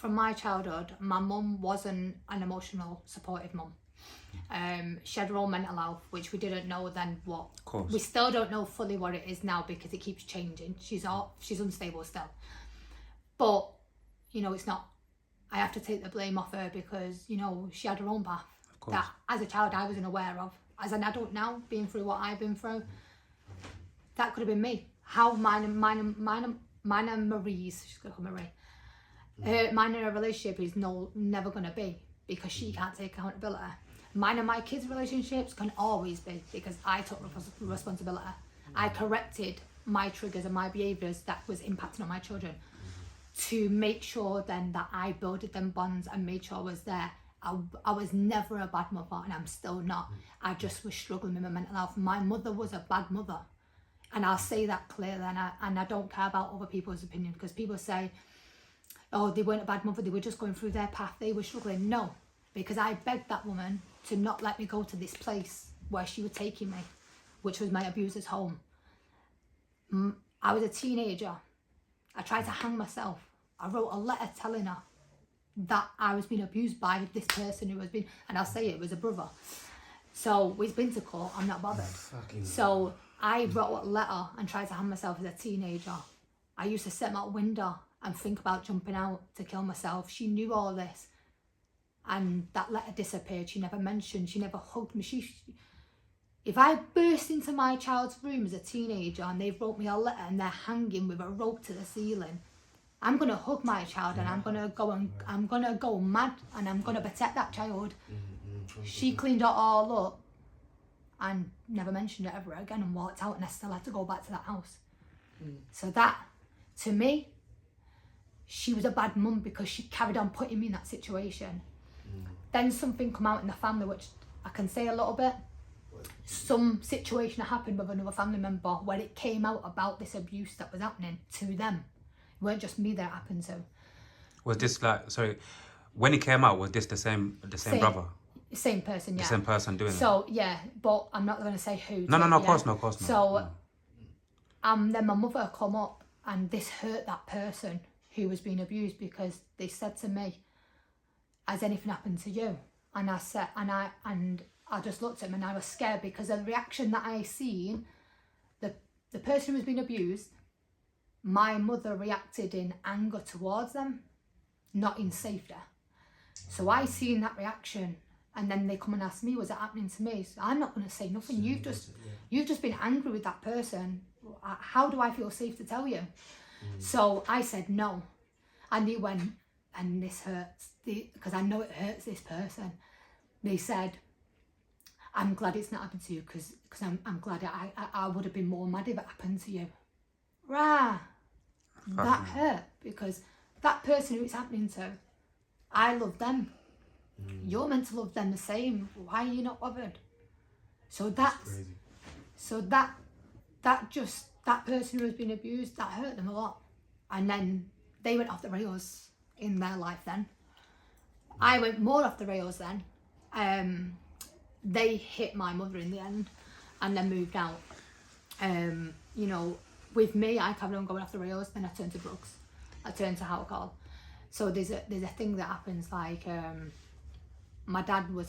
from my childhood, my mum wasn't an emotional, supportive mum. She had her own mental health, which we didn't know then what. Of course. We still don't know fully what it is now because it keeps changing. She's unstable still. But, you know, it's not, I have to take the blame off her because, you know, she had her own path that as a child I wasn't aware of. As an adult now, being through what I've been through, that could have been me. How mine and Marie's, she's gonna call Marie, mine and her relationship is never gonna be because she can't take accountability. Mine and my kids' relationships can always be because I took responsibility. I corrected my triggers and my behaviours that was impacting on my children to make sure then that I builded them bonds and made sure I was there. I was never a bad mother and I'm still not. I just was struggling with my mental health. My mother was a bad mother. And I'll say that clearly, and I don't care about other people's opinion because people say, oh, they weren't a bad mother, they were just going through their path, they were struggling. No, because I begged that woman to not let me go to this place where she was taking me, which was my abuser's home. I was a teenager. I tried to hang myself. I wrote a letter telling her that I was being abused by this person who was being, and I'll say it was a brother. So we've been to court, I'm not bothered. So I wrote a letter and tried to hang myself as a teenager. I used to sit out window and think about jumping out to kill myself. She knew all this. And that letter disappeared. She never mentioned, she never hugged me. If I burst into my child's room as a teenager and they've wrote me a letter and they're hanging with a rope to the ceiling, I'm gonna hug my child and I'm gonna go mad and I'm gonna protect that child. She cleaned it all up and never mentioned it ever again and walked out, and I still had to go back to that house. So that, to me, she was a bad mum because she carried on putting me in that situation. Then something come out in the family, which I can say a little bit. Some situation happened with another family member where it came out about this abuse that was happening to them. It weren't just me that it happened to. Was this like, sorry, when it came out, was this the same brother? Same person, yeah. The same person doing it? So, yeah, but I'm not going to say who. No, of course not. So, then my mother come up and this hurt that person who was being abused because they said to me, has anything happened to you? And I said, and I just looked at him and I was scared because of the reaction that I seen, the person who was being abused, my mother reacted in anger towards them, not in safety. So I seen that reaction. And then they come and ask me, was it happening to me? So I'm not going to say nothing. You've just been angry with that person. How do I feel safe to tell you? So I said no. And they went, and this hurts, because I know it hurts this person. They said, I'm glad it's not happened to you because I'm glad I would have been more mad if it happened to you. Rah, that hurt because that person who it's happening to, I love them. You're meant to love them the same. Why are you not bothered? So that person who has been abused, that hurt them a lot. And then they went off the rails in their life then. I went more off the rails then. They hit my mother in the end and then moved out. You know, with me, I carried on going off the rails, then I turned to drugs. I turned to alcohol. So there's a thing that happens like, my dad was